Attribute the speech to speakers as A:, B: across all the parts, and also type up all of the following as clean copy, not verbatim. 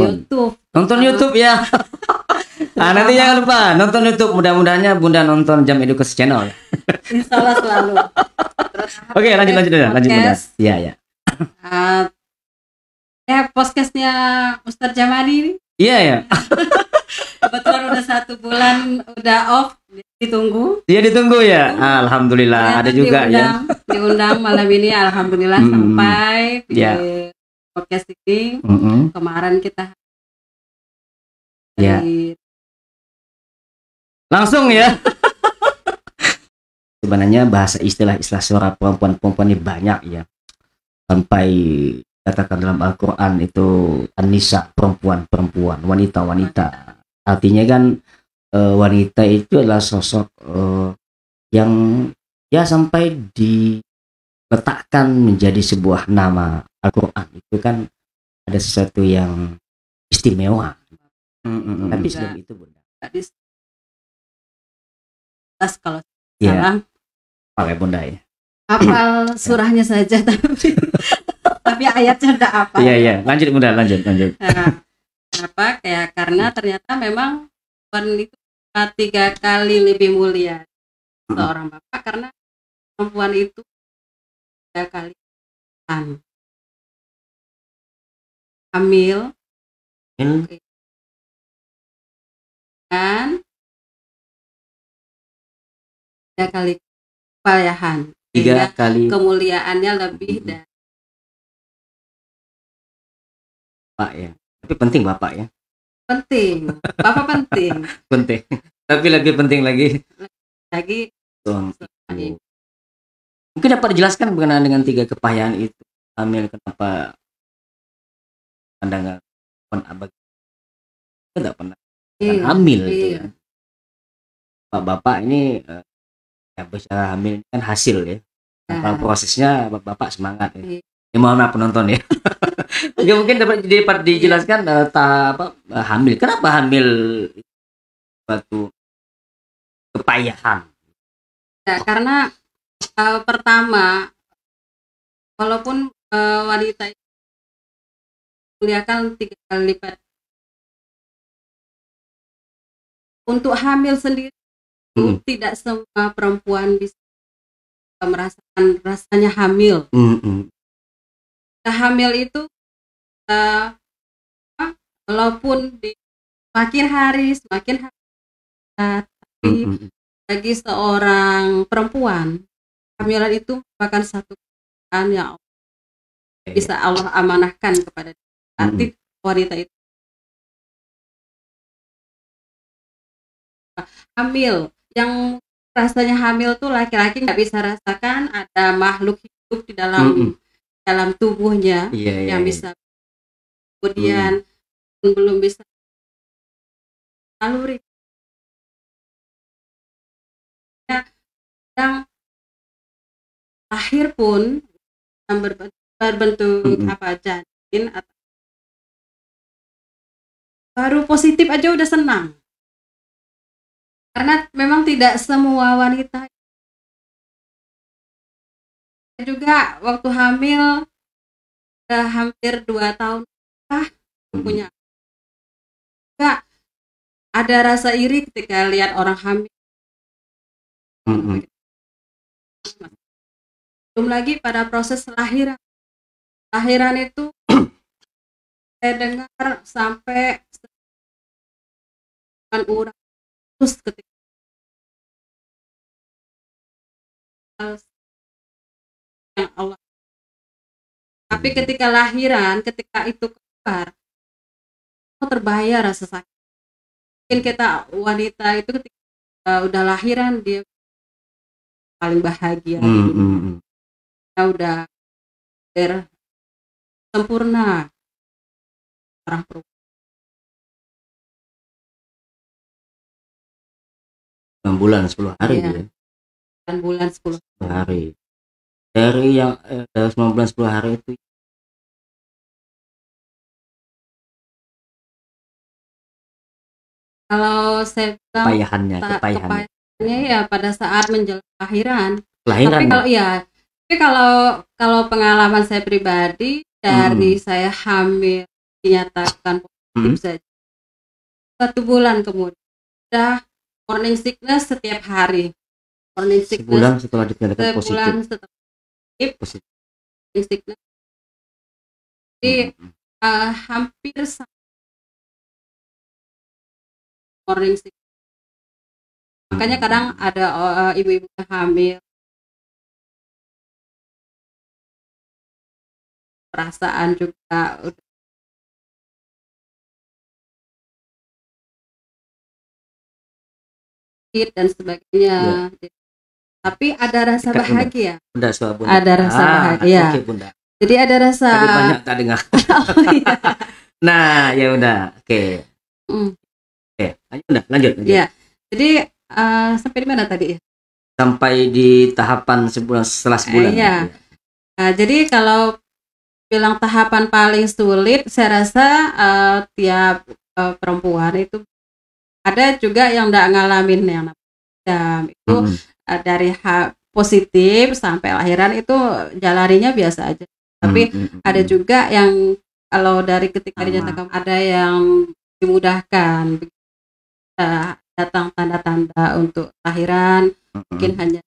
A: YouTube.
B: Nonton YouTube ya. Nah, nanti jangan lupa nonton YouTube. Mudah-mudahannya Bunda nonton Jam Edukasi Channel.
A: Insya Allah selalu. Terus,
B: Oke, lanjut Bunda. Iya, ya.
A: Podcastnya Ustadz Jamadi ini.
B: Iya ya.
A: Kebetulan udah 1 bulan udah off, ditunggu.
B: Iya ditunggu ya. Alhamdulillah ada juga
A: diundang malam ini, alhamdulillah sampai di podcast ini. Kemarin kita
B: langsung ya. Sebenarnya bahasa istilah suara perempuan ini banyak ya. Sampai katakan dalam Al-Quran itu an-nisa, perempuan, wanita. Artinya kan wanita itu adalah sosok yang ya sampai diletakkan menjadi sebuah nama Al-Quran. Itu kan ada sesuatu yang istimewa. Tapi sebelum itu Bunda.
A: Kalau salah.
B: Pakai Bunda ya.
A: Hafal surahnya saja tapi ayatnya enggak apa.
B: Iya. Lanjut Bunda, lanjut.
A: Nah, kenapa? Karena ternyata memang perempuan itu 3 kali lebih mulia seorang bapak, karena perempuan itu 3 kali hamil dan 3 kali kepayahan.
B: 3 kali
A: kemuliaannya lebih dari
B: Pak ya. Tapi penting Bapak ya.
A: Penting. Bapak penting.
B: Penting. Tapi lebih penting lagi
A: suami.
B: Mungkin dapat dijelaskan berkenaan dengan 3 kepayahan itu. Hamil, kenapa pandangan abang tidak pernah hamil itu ya. Bapak ini ya bicara hamil kan hasil ya. Kalau prosesnya Bapak semangat ya. Mohon maaf penonton ya. Oke, mungkin dapat dijelaskan hamil. Kenapa hamil suatu kepayahan?
A: Ya, karena pertama, walaupun wanita itu muliakan 3 kali lipat, untuk hamil sendiri tidak semua perempuan bisa merasakan rasanya hamil. Hamil itu walaupun di semakin hari tapi bagi seorang perempuan kehamilan itu merupakan satu keadaan yang bisa Allah amanahkan kepada arti wanita itu. Hamil yang rasanya hamil tuh laki-laki nggak bisa rasakan, ada makhluk hidup di dalam tubuhnya yang bisa kemudian belum bisa naluri yang lahir pun yang berbentuk janin atau baru positif aja udah senang, karena memang tidak semua wanita juga waktu hamil udah hampir 2 tahun punya enggak ada rasa iri ketika lihat orang hamil. Belum lagi pada proses lahiran itu saya dengar sampai urat terus ketika yang Allah. Tapi ketika lahiran, ketika itu keluar, terbayar rasa sakit. Mungkin kita wanita itu ketika udah lahiran dia paling bahagia. Dia udah sempurna orang perempuan.
B: 9 bulan 10 hari ya.
A: 9 bulan 10
B: hari. Dari yang 9 bulan 10 hari itu
A: kalau saya bilang
B: kepayahannya
A: ya pada saat menjelang lahiran.
B: Tapi
A: kalau pengalaman saya pribadi dari saya hamil dinyatakan bisa 1 bulan kemudian udah morning sickness setiap hari. Morning sickness
B: sebulan setelah dinyatakan positif.
A: Sebulan setelah positif. Morning sickness. Jadi hampir morning sickness. Makanya kadang ada ibu-ibu yang hamil perasaan juga udah dan sebagainya. Tapi ada rasa bahagia.
B: Bunda.
A: Ada rasa bahagia.
B: Okay, Bunda.
A: Jadi ada rasa.
B: Tadi banyak tak dengar.
A: Oh, iya.
B: Nah, ya udah. Oke. Oke, lanjut.
A: Ya. Jadi sampai di mana tadi ya?
B: Sampai di tahapan setelah sebulan.
A: Iya. Nah, jadi kalau bilang tahapan paling sulit, saya rasa tiap perempuan itu ada juga yang enggak ngalamin yang namanya itu dari positif sampai lahiran itu jalaninya biasa aja. Tapi ada juga yang kalau dari ketika dinyatakan ada yang dimudahkan, datang tanda-tanda untuk lahiran mungkin hanya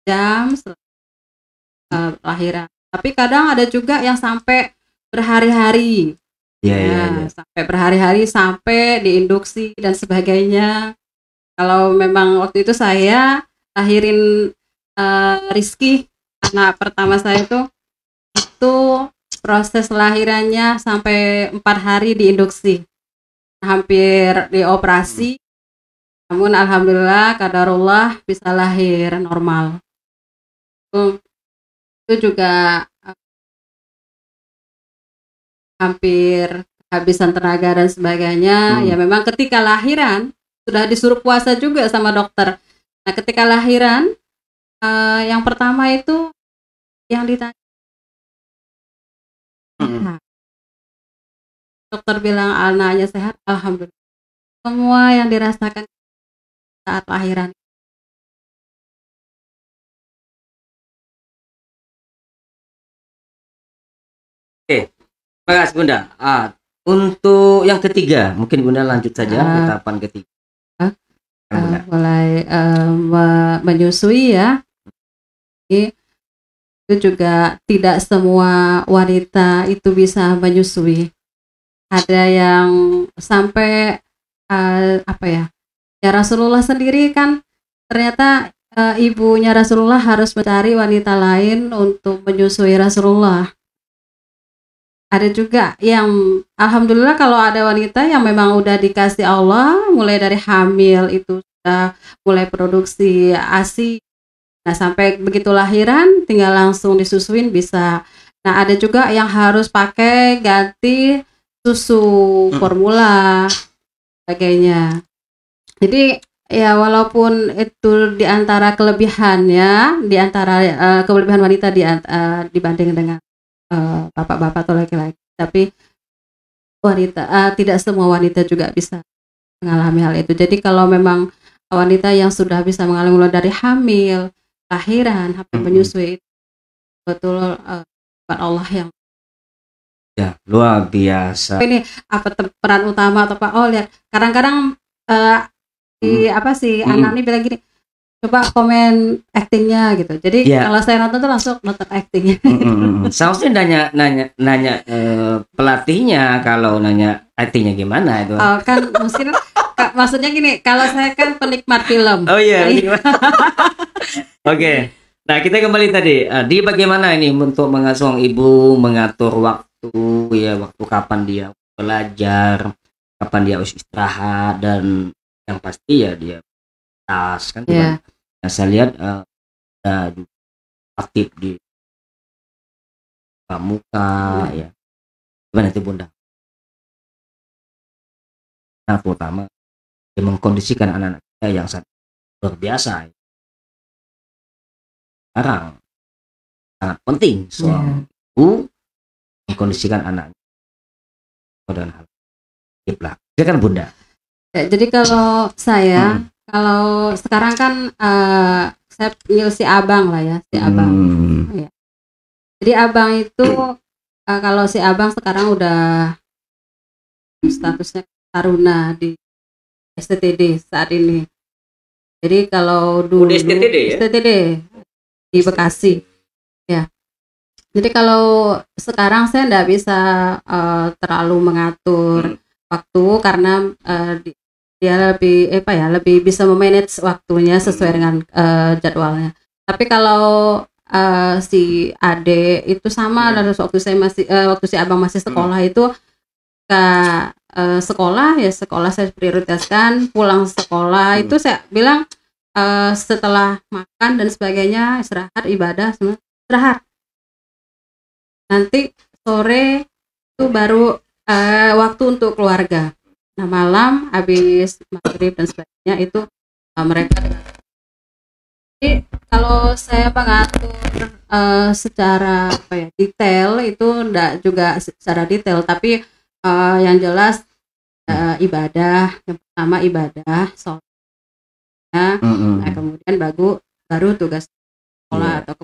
A: jam setelah lahiran. Tapi kadang ada juga yang sampai berhari-hari. Sampai berhari-hari, sampai diinduksi dan sebagainya. Kalau memang waktu itu saya lahirin Rizky, anak pertama saya itu proses lahirannya sampai 4 hari diinduksi, hampir dioperasi. Namun alhamdulillah qadarullah bisa lahir normal. Itu juga hampir kehabisan tenaga dan sebagainya. Ya memang ketika lahiran sudah disuruh puasa juga sama dokter. Nah ketika lahiran yang pertama itu yang ditanya, dokter bilang anaknya sehat, alhamdulillah. Semua yang dirasakan saat lahiran.
B: Oke, terima kasih Bunda. Untuk yang ketiga, mungkin Bunda lanjut saja ke tahapan ketiga.
A: Mulai menyusui ya. Itu juga tidak semua wanita itu bisa menyusui. Ada yang sampai ya Rasulullah sendiri kan ternyata ibunya Rasulullah harus mencari wanita lain untuk menyusui Rasulullah. Ada juga yang alhamdulillah kalau ada wanita yang memang udah dikasih Allah mulai dari hamil itu sudah mulai produksi ASI. Nah sampai begitu lahiran tinggal langsung disusuin bisa. Nah ada juga yang harus pakai ganti susu formula sebagainya. Jadi ya walaupun itu diantara kelebihannya, diantara kelebihan wanita dibanding dengan bapak-bapak atau laki-laki, tapi wanita tidak semua wanita juga bisa mengalami hal itu. Jadi kalau memang wanita yang sudah bisa mengalami mulai dari hamil, lahiran, sampai menyusui itu betul Allah yang
B: ya luar biasa.
A: Ini apa peran utama atau Pak? Oh lihat, kadang-kadang anak ini bilang gini, coba komen aktingnya gitu. Jadi kalau saya nonton tuh langsung nonton aktingnya.
B: Seharusnya nanya pelatihnya kalau nanya aktingnya gimana itu.
A: Oh kan mungkin maksudnya gini, kalau saya kan penikmat film.
B: Oh iya. Oke. Nah kita kembali tadi di bagaimana ini untuk mengasuh ibu, mengatur waktu kapan dia belajar, kapan dia harus istirahat, dan yang pasti ya dia tas kan. Nah, saya lihat aktif di pramuka ya. Gimana itu Bunda? Nah, terutama dia mengkondisikan anak-anak kita yang sangat luar biasa. Sekarang sangat penting soal ibu mengkondisikan anaknya dengan hal itu. Ya kan Bunda?
A: Ya, jadi kalau saya kalau sekarang kan saya panggil si abang lah ya, si abang. Ya. Jadi abang itu kalau si abang sekarang udah statusnya taruna di STTD saat ini. Jadi kalau dulu
B: STTD ya?
A: STTD di Bekasi, ya. Jadi kalau sekarang saya tidak bisa terlalu mengatur waktu karena dia lebih bisa memanage waktunya sesuai dengan jadwalnya. Tapi kalau si Ade itu sama dari waktu si abang masih sekolah itu ke sekolah saya prioritaskan, pulang sekolah itu saya bilang setelah makan dan sebagainya istirahat, ibadah semua istirahat, nanti sore itu baru waktu untuk keluarga. Nah malam habis maghrib dan sebagainya itu mereka. Jadi kalau saya mengatur secara detail itu enggak juga secara detail, tapi yang jelas ibadah, yang pertama ibadah, sholatnya, nah kemudian baru tugas sekolah atau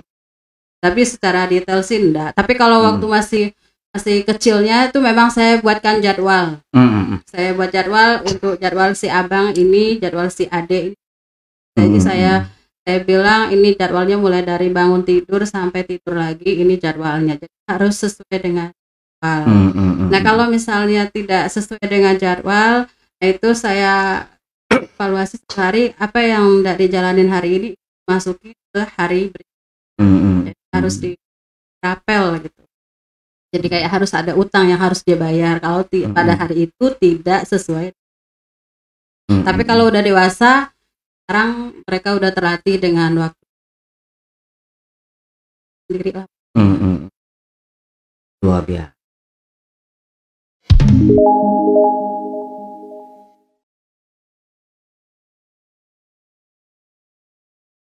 A: tapi secara detail sih enggak. Tapi kalau waktu masih kecilnya itu memang saya buatkan jadwal. Saya buat jadwal untuk jadwal si abang ini, jadwal si adik ini. Jadi saya bilang ini jadwalnya mulai dari bangun tidur sampai tidur lagi, ini jadwalnya. Jadi harus sesuai dengan jadwal. Nah kalau misalnya tidak sesuai dengan jadwal, itu saya evaluasi sehari apa yang tidak dijalanin hari ini masukin ke hari berikutnya. Jadi harus dirapel gitu. Jadi kayak harus ada utang yang harus dia bayar kalau pada hari itu tidak sesuai. Tapi kalau udah dewasa, sekarang mereka udah terlatih dengan waktu sendiri lah.
B: Luar biasa.